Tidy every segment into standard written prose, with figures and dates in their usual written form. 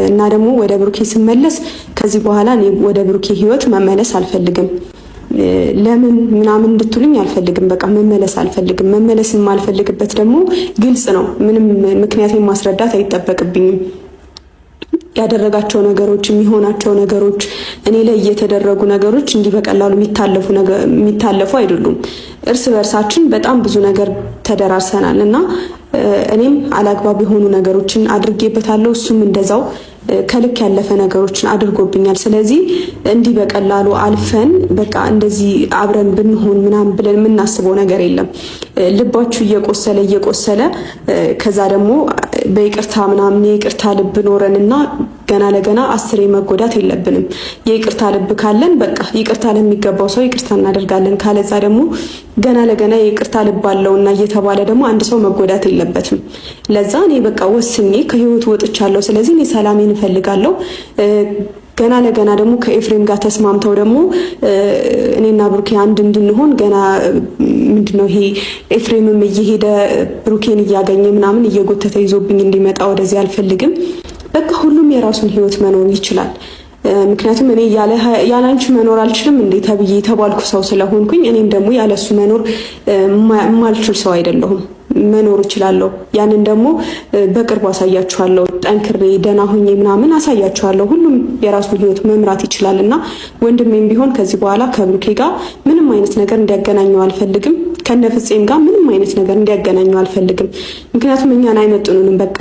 እና ደግሞ ወደ ብሩኬ ስመለስ ከዚህ በኋላ እኔ ወደ ብሩኬ ህይወት መመለስ አልፈልግም። ለምን ምናምን እንድትሉኝ አልፈልግም። በቃ መመለስ አልፈልግም። መመለስ የማልፈልግበት ደግሞ ግልጽ ነው። ምንም ምክንያቱም ማስረዳት አይጠበቅብኝም። ያደረጋቸው ነገሮች፣ የሚሆናቸው ነገሮች፣ እኔ ላይ የተደረጉ ነገሮች እንዲህ በቀላሉ የሚታለፉ አይደሉም። እርስ በርሳችን በጣም ብዙ ነገር ተደራርሰናል እና እኔም አላግባብ የሆኑ ነገሮችን አድርጌበታለሁ። እሱም እንደዛው ከልክ ያለፈ ነገሮችን አድርጎብኛል። ስለዚህ እንዲህ በቀላሉ አልፈን በቃ እንደዚህ አብረን ብንሆን ምናምን ብለን የምናስበው ነገር የለም። ልባችሁ እየቆሰለ ከዛ ደግሞ በይቅርታ ምናምን የይቅርታ ልብ ኖረንና ገና ለገና አስሬ መጎዳት የለብንም። የይቅርታ ልብ ካለን በቃ ይቅርታ ለሚገባው ሰው ይቅርታ እናደርጋለን። ካለዛ ደግሞ ገና ለገና የይቅርታ ልብ አለውና እየተባለ ደግሞ አንድ ሰው መጎዳት የለበትም። ለዛ እኔ በቃ ወስኜ ከህይወት ወጥቻለሁ። ስለዚህ እኔ ሰላሜን እፈልጋለሁ። ገና ለገና ደግሞ ከኤፍሬም ጋር ተስማምተው ደግሞ እኔና ብሩኬ አንድ እንድንሆን ገና ምንድነው ይሄ ኤፍሬምም እየሄደ ብሩኬን እያገኘ ምናምን እየጎተተ ይዞብኝ እንዲመጣ ወደዚህ አልፈልግም። በቃ ሁሉም የራሱን ህይወት መኖር ይችላል። ምክንያቱም እኔ ያለ አንቺ መኖር አልችልም እንዴ ተብዬ የተባልኩ ሰው ስለሆንኩኝ እኔም ደግሞ ያለሱ መኖር የማልችል ሰው አይደለሁም። መኖር እችላለሁ። ያንን ደግሞ በቅርቡ አሳያችኋለሁ። ጠንክሬ ደህና ሆኜ ምናምን አሳያችኋለሁ። ሁሉም የራሱን ህይወት መምራት ይችላልና ወንድሜም ቢሆን ከዚህ በኋላ ከብሩኬ ጋር ምንም አይነት ነገር እንዲያገናኘው አልፈልግም። ከነፍጼም ጋር ምንም አይነት ነገር እንዲያገናኘው አልፈልግም። ምክንያቱም እኛን አይመጥኑንም። በቃ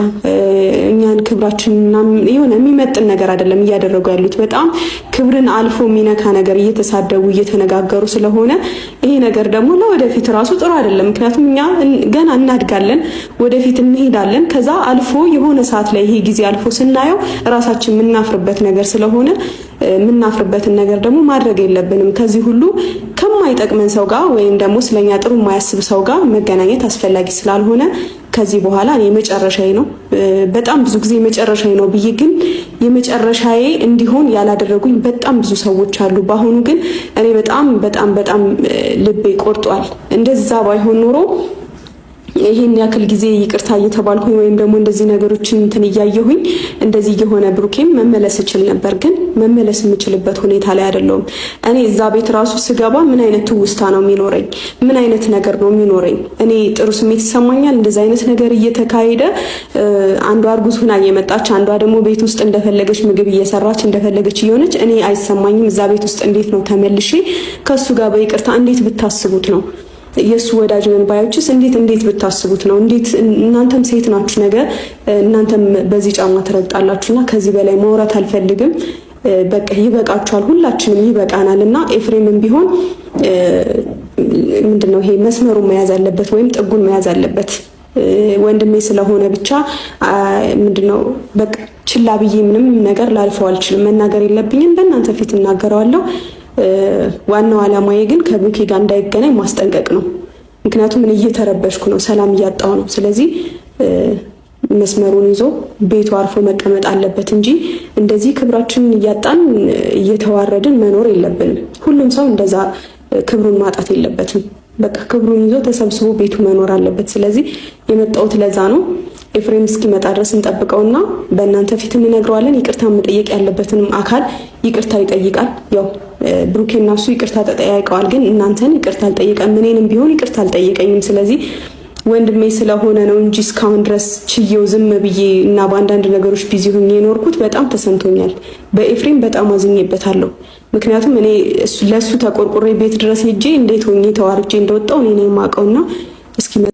እኛን ክብራችንና የሆነ የሚመጥን ነገር አይደለም እያደረጉ ያሉት። በጣም ክብርን አልፎ የሚነካ ነገር እየተሳደቡ እየተነጋገሩ ስለሆነ ይሄ ነገር ደግሞ ለወደፊት ራሱ ጥሩ አይደለም። ምክንያቱም እኛ ገና እናድጋለን፣ ወደፊት እንሄዳለን። ከዛ አልፎ የሆነ ሰዓት ላይ ይሄ ጊዜ አልፎ ስናየው ራሳችን የምናፍርበት ነገር ስለሆነ የምናፍርበትን ነገር ደግሞ ማድረግ የለብንም። ከዚህ ሁሉ ከማይጠቅመን ሰው ጋር ወይም ደግሞ ስለኛ ጥሩ የማያስብ ሰው ጋር መገናኘት አስፈላጊ ስላልሆነ ከዚህ በኋላ እኔ መጨረሻዬ ነው። በጣም ብዙ ጊዜ መጨረሻዬ ነው ብዬ ግን የመጨረሻዬ እንዲሆን ያላደረጉኝ በጣም ብዙ ሰዎች አሉ። በአሁኑ ግን እኔ በጣም ልቤ ቆርጧል። እንደዛ ባይሆን ኖሮ ይሄን ያክል ጊዜ ይቅርታ እየተባልኩኝ ወይም ደግሞ እንደዚህ ነገሮችን እንትን እያየሁኝ እንደዚህ የሆነ ብሩኬም መመለስ እችል ነበር። ግን መመለስ የምችልበት ሁኔታ ላይ አይደለሁም። እኔ እዛ ቤት ራሱ ስገባ ምን አይነት ትውስታ ነው የሚኖረኝ? ምን አይነት ነገር ነው የሚኖረኝ? እኔ ጥሩ ስሜት ይሰማኛል? እንደዚህ አይነት ነገር እየተካሄደ አንዷ እርጉዝ ሆና እየመጣች አንዷ ደግሞ ቤት ውስጥ እንደፈለገች ምግብ እየሰራች እንደፈለገች እየሆነች እኔ አይሰማኝም? እዛ ቤት ውስጥ እንዴት ነው ተመልሼ ከሱ ጋር በይቅርታ እንዴት ብታስቡት ነው? የሱ ወዳጅ ነን ባዮችስ እንዴት ብታስቡት ነው? እንዴት እናንተም ሴት ናችሁ፣ ነገር እናንተም በዚህ ጫማ ትረግጣላችሁና ከዚህ በላይ ማውራት አልፈልግም። በቃ ይበቃችኋል፣ ሁላችንም ይበቃናልና ኤፍሬምም ቢሆን ምንድነው ይሄ መስመሩን መያዝ አለበት ወይም ጥጉን መያዝ አለበት። ወንድሜ ስለሆነ ብቻ ምንድነው በቃ ችላ ብዬ ምንም ነገር ላልፈው አልችልም። መናገር የለብኝም፣ በእናንተ ፊት እናገረዋለሁ። ዋናው ዓላማዬ ግን ከብሩኬ ጋር እንዳይገናኝ ማስጠንቀቅ ነው። ምክንያቱም እኔ እየተረበሽኩ ነው፣ ሰላም እያጣሁ ነው። ስለዚህ መስመሩን ይዞ ቤቱ አርፎ መቀመጥ አለበት እንጂ እንደዚህ ክብራችንን እያጣን እየተዋረድን መኖር የለብንም። ሁሉም ሰው እንደዛ ክብሩን ማጣት የለበትም። በቃ ክብሩን ይዞ ተሰብስቦ ቤቱ መኖር አለበት። ስለዚህ የመጣሁት ለዛ ነው። ኤፍሬም እስኪመጣ ድረስ እንጠብቀውና በእናንተ ፊት እንነግረዋለን። ይቅርታ መጠየቅ ያለበትንም አካል ይቅርታ ይጠይቃል። ያው ብሩኬና እሱ ይቅርታ ተጠያይቀዋል፣ ግን እናንተን ይቅርታ አልጠየቀም። እኔንም ቢሆን ይቅርታ አልጠየቀኝም። ስለዚህ ወንድሜ ስለሆነ ነው እንጂ እስካሁን ድረስ ችዬው ዝም ብዬ እና በአንዳንድ ነገሮች ቢዚ ሆኜ የኖርኩት በጣም ተሰምቶኛል። በኤፍሬም በጣም አዝኜበታለሁ። ምክንያቱም እኔ ለሱ ተቆርቁሬ ቤት ድረስ ሄጄ እንዴት ሆኜ ተዋርጄ እንደወጣው እኔ ነኝ የማውቀውና እስኪ